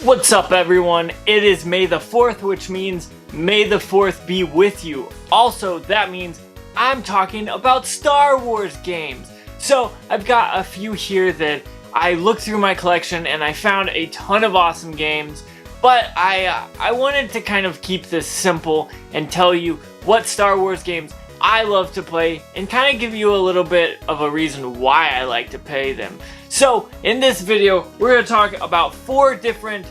What's up everyone? It is May the 4th, which means May the 4th be with you. Also, that means I'm talking about Star Wars games. So, I've got a few here that I looked through my collection and I found a ton of awesome games, but I wanted to kind of keep this simple and tell you what Star Wars games I love to play and kind of give you a little bit of a reason why I like to play them. So in this video we're going to talk about 4 different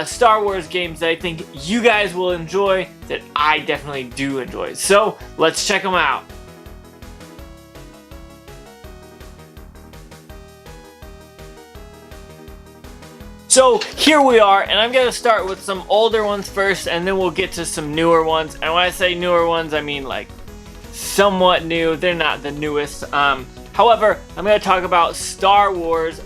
Star Wars games that I think you guys will enjoy, that I definitely do enjoy. So let's check them out. So here we are, and I'm going to start with some older ones first, and then we'll get to some newer ones. And when I say newer ones, I mean like somewhat new. They're not the newest. However, I'm going to talk about Star Wars,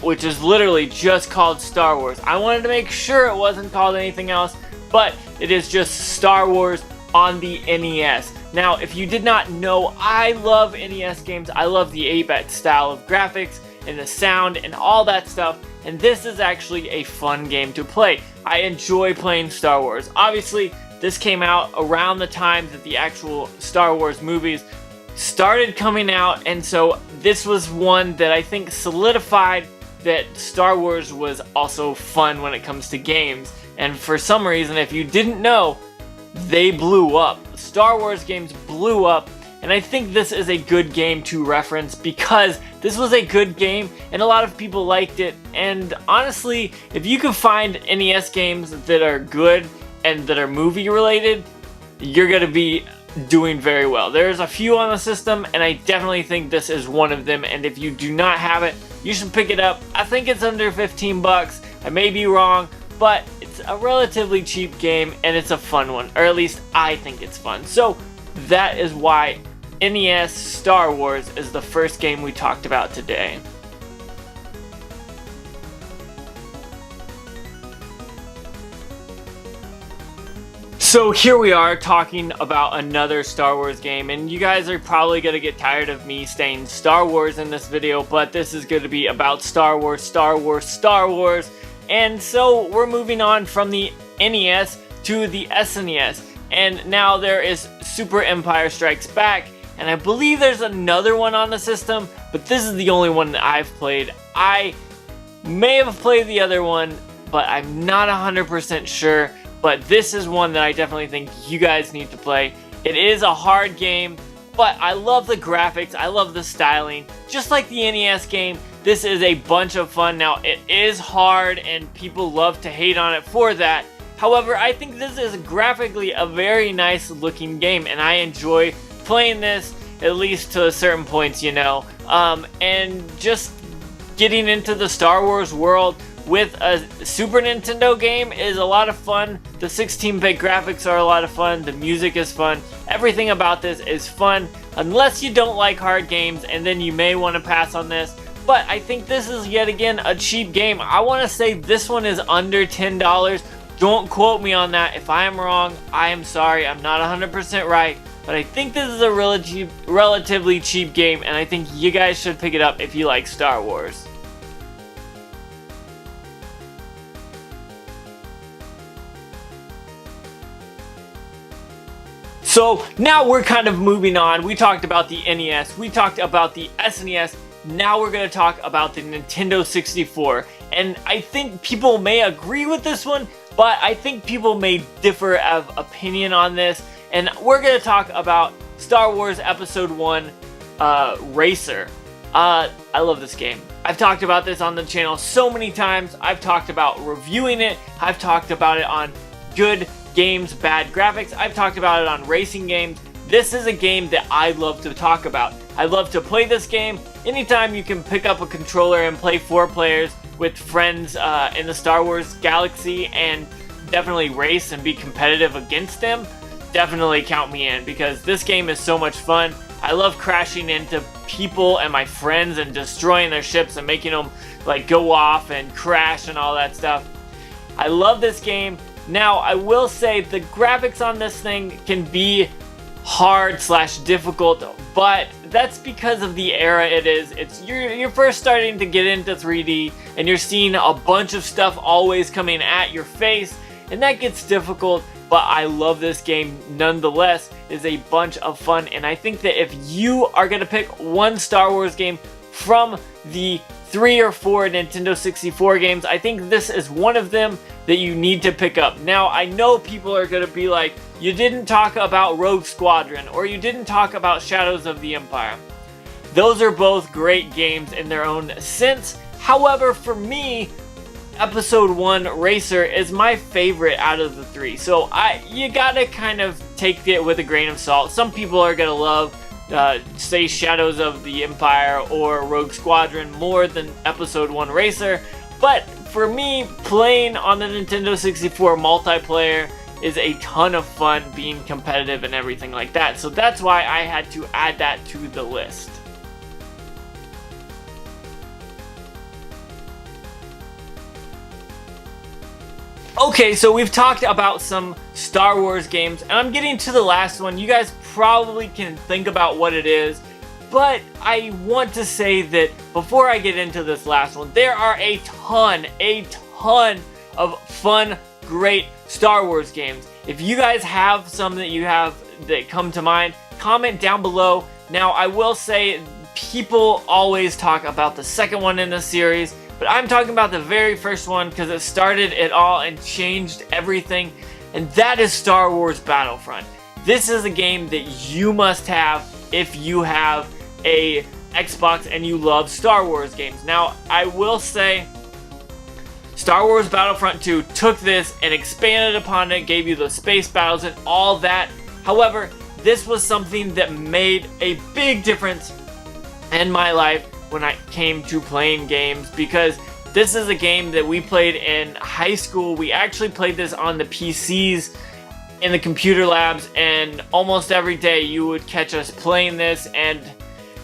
which is literally just called Star Wars. I wanted to make sure it wasn't called anything else, but it is just Star Wars on the NES. Now, if you did not know, I love NES games. I love the 8-bit style of graphics and the sound and all that stuff, and this is actually a fun game to play. I enjoy playing Star Wars. Obviously, this came out around the time that the actual Star Wars movies started coming out, and so this was one that I think solidified that Star Wars was also fun when it comes to games. And for some reason, if you didn't know, they blew up. Star Wars games blew up, and I think this is a good game to reference because this was a good game and a lot of people liked it. And honestly, if you can find NES games that are good and that are movie related, you're gonna be doing very well. There's a few on the system, and I definitely think this is one of them, and if you do not have it, you should pick it up. I think it's under 15 bucks. I may be wrong, but it's a relatively cheap game and it's a fun one, or at least I think it's fun. So that is why NES Star Wars is the first game we talked about today. So here we are talking about another Star Wars game, and you guys are probably going to get tired of me saying Star Wars in this video, but this is going to be about Star Wars, Star Wars, Star Wars. And so we're moving on from the NES to the SNES, and now there is Super Empire Strikes Back, and I believe there's another one on the system, but this is the only one that I've played. I may have played the other one, but I'm not 100% sure. But this is one that I definitely think you guys need to play. It is a hard game, but I love the graphics, I love the styling. Just like the NES game, this is a bunch of fun. Now, it is hard and people love to hate on it for that. However, I think this is graphically a very nice looking game, and I enjoy playing this, at least to certain points, you know. And just getting into the Star Wars world with a Super Nintendo game is a lot of fun. The 16-bit graphics are a lot of fun. The music is fun. Everything about this is fun, unless you don't like hard games, and then you may want to pass on this. But I think this is yet again a cheap game. I want to say this one is under $10. Don't quote me on that. If I am wrong, I am sorry. I'm not 100% right. But I think this is a relatively cheap game, and I think you guys should pick it up if you like Star Wars. So now we're kind of moving on. We talked about the NES, we talked about the SNES, now we're going to talk about the Nintendo 64. And I think people may agree with this one, but I think people may differ of opinion on this. And we're going to talk about Star Wars Episode 1 Racer. I love this game. I've talked about this on the channel so many times. I've talked about reviewing it. I've talked about it on good games, bad graphics. I've talked about it on racing games. This is a game that I love to talk about. I love to play this game. Anytime you can pick up a controller and play 4 players with friends in the Star Wars galaxy and definitely race and be competitive against them, definitely count me in, because this game is so much fun. I love crashing into people and my friends and destroying their ships and making them like go off and crash and all that stuff. I love this game. Now, I will say the graphics on this thing can be hard slash difficult, but that's because of the era it is. You're first starting to get into 3D and you're seeing a bunch of stuff always coming at your face, and that gets difficult, but I love this game nonetheless. It's a bunch of fun, and I think that if you are gonna pick one Star Wars game from the 3 or 4 Nintendo 64 games, I think this is one of them that you need to pick up. Now, I know people are gonna be like, you didn't talk about Rogue Squadron, or you didn't talk about Shadows of the Empire. Those are both great games in their own sense. However, for me, Episode 1 Racer is my favorite out of the 3. So you gotta kind of take it with a grain of salt. Some people are gonna love, say, Shadows of the Empire or Rogue Squadron more than Episode 1 Racer. But for me, playing on the Nintendo 64 multiplayer is a ton of fun, being competitive and everything like that. So that's why I had to add that to the list. Okay, so we've talked about some Star Wars games, and I'm getting to the last one. You guys probably can think about what it is, but I want to say that before I get into this last one, there are a ton of fun, great Star Wars games. If you guys have some that come to mind, comment down below. Now, I will say people always talk about the second one in the series, but I'm talking about the very first one because it started it all and changed everything, and that is Star Wars Battlefront. This is a game that you must have if you have a Xbox and you love Star Wars games. Now, I will say Star Wars Battlefront 2 took this and expanded upon it, gave you the space battles and all that. However, this was something that made a big difference in my life when I came to playing games, because this is a game that we played in high school. We actually played this on the PCs in the computer labs, and almost every day you would catch us playing this, and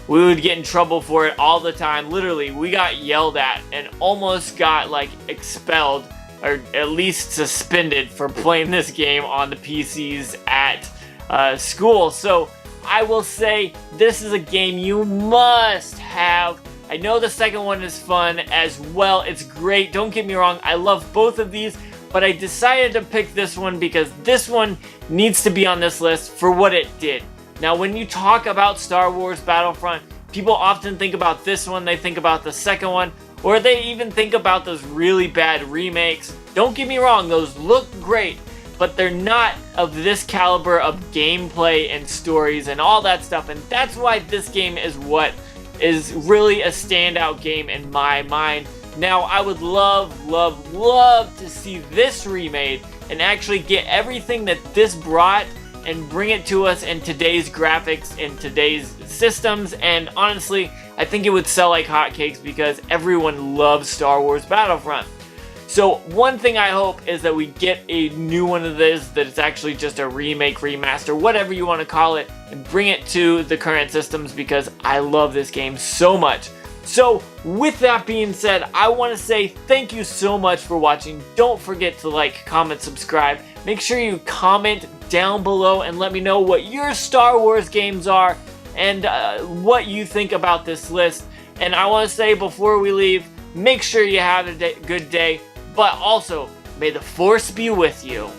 we would get in trouble for it all the time. Literally, we got yelled at and almost got like expelled or at least suspended for playing this game on the PCs at school. So I will say this is a game you must have. I know the second one is fun as well. It's great. Don't get me wrong. I love both of these, but I decided to pick this one because this one needs to be on this list for what it did. Now, when you talk about Star Wars Battlefront, people often think about this one, they think about the second one, or they even think about those really bad remakes. Don't get me wrong, those look great, but they're not of this caliber of gameplay and stories and all that stuff, and that's why this game is what is really a standout game in my mind. Now, I would love to see this remade and actually get everything that this brought and bring it to us in today's graphics, in today's systems, and honestly, I think it would sell like hotcakes because everyone loves Star Wars Battlefront. So one thing I hope is that we get a new one of this, that it's actually just a remake, remaster, whatever you want to call it, and bring it to the current systems because I love this game so much. So with that being said, I want to say thank you so much for watching. Don't forget to like, comment, subscribe. Make sure you comment down below and let me know what your Star Wars games are and what you think about this list. And I want to say before we leave, make sure you have a good day, but also may the Force be with you.